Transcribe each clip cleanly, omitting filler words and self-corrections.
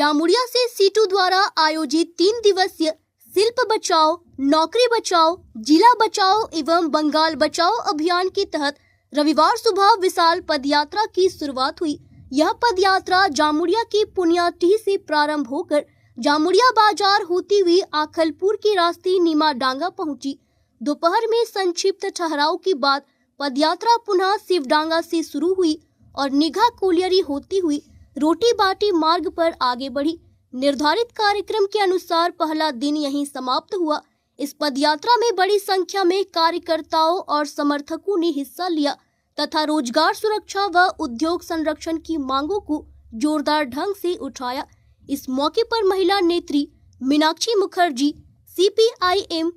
जामुड़िया से सीटू द्वारा आयोजित 3 दिवसीय शिल्प बचाओ, नौकरी बचाओ, जिला बचाओ एवं बंगाल बचाओ अभियान के तहत रविवार सुबह विशाल पदयात्रा की शुरुआत हुई। यह पदयात्रा जामुड़िया की पुनियाटीह से प्रारंभ होकर जामुड़िया बाजार होती हुई आखलपुर के रास्ते नीमा डांगा पहुंची। दोपहर में संक्षिप्त ठहराव के बाद पदयात्रा पुनः शिवडांगा से शुरू हुई और निघा कोलियरी होती हुई रोटी बाटी मार्ग पर आगे बढ़ी। निर्धारित कार्यक्रम के अनुसार पहला दिन यहीं समाप्त हुआ। इस पदयात्रा में बड़ी संख्या में कार्यकर्ताओं और समर्थकों ने हिस्सा लिया तथा रोजगार सुरक्षा व उद्योग संरक्षण की मांगों को जोरदार ढंग से उठाया। इस मौके पर महिला नेत्री मीनाक्षी मुखर्जी, CPIM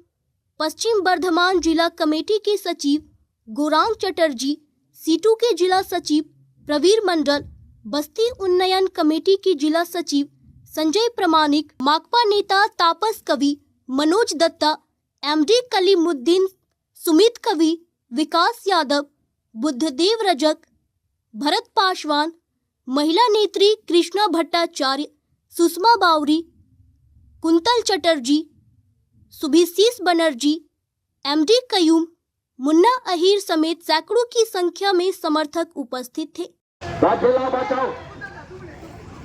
पश्चिम बर्धमान जिला कमेटी के सचिव गौरांग चटर्जी, सीटू के जिला सचिव प्रवीर मंडल, बस्ती उन्नयन कमेटी की जिला सचिव संजय प्रमाणिक, माकपा नेता तापस कवि, मनोज दत्ता, MD कलीमुद्दीन, सुमित कवि, विकास यादव, बुद्धदेव रजक, भरत पासवान, महिला नेत्री कृष्णा भट्टाचार्य, सुषमा बावरी, कुंतल चटर्जी, सुभिशीष बनर्जी, MD कयूम, मुन्ना अहीर समेत सैकड़ों की संख्या में समर्थक उपस्थित थे।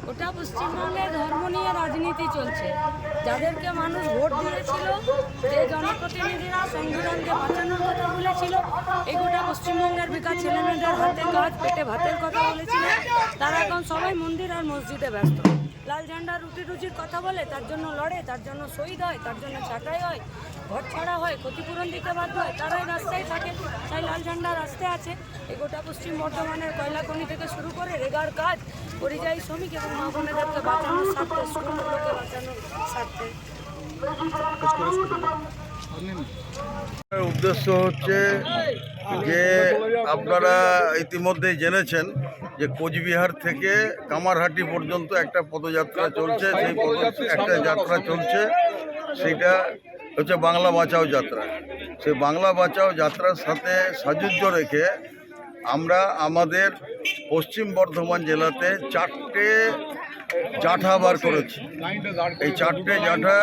গোটা পশ্চিমবঙ্গে ধর্ম নিয়ে রাজনীতি চলছে। যাদেরকে মানুষ ভোট দিয়েছিল, যে জনপ্রতিনিধিরা সংবিধানকে বাঁচানোর কথা বলেছিল, এই গোটা পশ্চিমবঙ্গের বেকার ছেলেমেয়েদের হাতে কাজ, পেটে ভাতের কথা বলেছিল, তারা এখন সবাই মন্দির আর মসজিদে ব্যস্ত। লাল ঝান্ডা রুটি রুজির কথা বলে, তার জন্য লড়ে, তার জন্য শহীদ হয়, তার জন্য ছাঁটাই হয়, ঘর ছাড়া হয়, ক্ষতিপূরণ দিতে বাধ্য হয়, তারাই রাস্তায় থাকে। তাই লাল ঝান্ডা রাস্তায় আছে। এই গোটা পশ্চিম বর্ধমানের কয়লা খনি থেকে শুরু করে রেগার কাজ, পরিযায়ী শ্রমিক এবং মা বোনেদেরকে বাঁচানোর স্বার্থে, স্কুলগুলোকে বাঁচানোর স্বার্থে। উদ্দেশ্য হচ্ছে যে আপনারা ইতিমধ্যেই জেনেছেন যে কোচবিহার থেকে কামারহাটি পর্যন্ত একটা পদযাত্রা চলছে। সেই একটা যাত্রা চলছে, সেইটা হচ্ছে বাংলা বাঁচাও যাত্রা। সেই বাংলা বাঁচাও যাত্রার সাথে সাযুজ্য রেখে আমরা আমাদের পশ্চিম বর্ধমান জেলাতে 4টে জাঠা বার করেছি। এই 4টে জাঠা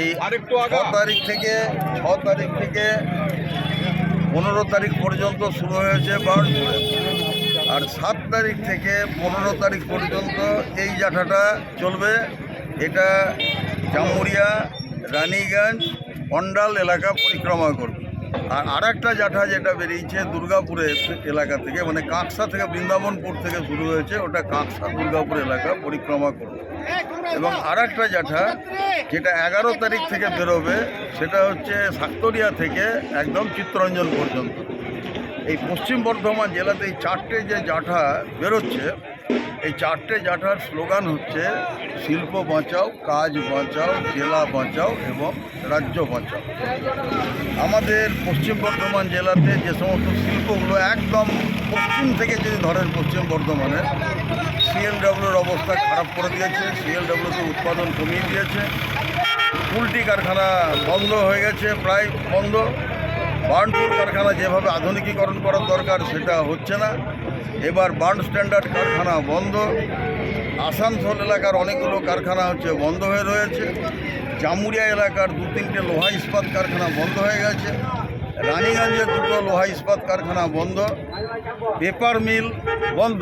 এই 6 তারিখ থেকে 15 তারিখ পর্যন্ত শুরু হয়েছে বার্নপুরে, আর 7 তারিখ থেকে 15 তারিখ পর্যন্ত এই জাঠাটা চলবে। এটা জামুড়িয়া, রানীগঞ্জ, অন্ডাল এলাকা পরিক্রমা করবে। আর আরেকটা জাঠা যেটা বেরিয়েছে দুর্গাপুরের এলাকা থেকে, মানে কাঁকসা থেকে, বৃন্দাবনপুর থেকে শুরু হয়েছে, ওটা কাঁকসা দুর্গাপুর এলাকা পরিক্রমা করবে। এবং আরেকটা জাঠা যেটা 11 তারিখ থেকে বেরোবে, সেটা হচ্ছে সাক্তরিয়া থেকে একদম চিত্তরঞ্জন পর্যন্ত। এই পশ্চিম বর্ধমান জেলাতে এই 4টে যে জাঠা বেরোচ্ছে, এই 4টে জাঠার স্লোগান হচ্ছে শিল্প বাঁচাও, কাজ বাঁচাও, জেলা বাঁচাও এবং রাজ্য বাঁচাও। আমাদের পশ্চিম বর্ধমান জেলাতে যে সমস্ত শিল্পগুলো একদম পশ্চিম থেকে যদি ধরেন, পশ্চিম বর্ধমানে CLWর অবস্থা খারাপ করে দিয়েছে, CLWতে উৎপাদন কমিয়ে দিয়েছে, পুলটি কারখানা বন্ধ হয়ে গেছে, প্রায় বন্ধ। বার্নপুর কারখানা যেভাবে আধুনিকীকরণ করার দরকার সেটা হচ্ছে না। এবার বার্ন স্ট্যান্ডার্ড কারখানা বন্ধ। আসানসোল এলাকার অনেকগুলো কারখানা বন্ধ হয়ে রয়েছে। জামুড়িয়া এলাকার 2-3টে লোহা ইস্পাত কারখানা বন্ধ হয়ে গেছে। রানীগঞ্জে 2টো লোহা ইস্পাত কারখানা বন্ধ, পেপার মিল বন্ধ,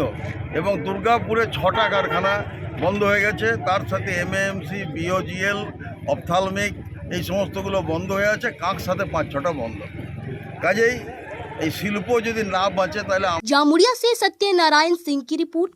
এবং দুর্গাপুরে 6টা কারখানা বন্ধ হয়ে গেছে। তার সাথে MAMC, BOGL, অপথালমিক এই সমস্তগুলো বন্ধ হয়ে আছে। কাঁকসাতে 5-6টা বন্ধ। কাজেই এই শিল্প যদি না বাঁচে তাহলে जामुड़िया से सत्यनारायण सिंह की रिपोर्ट।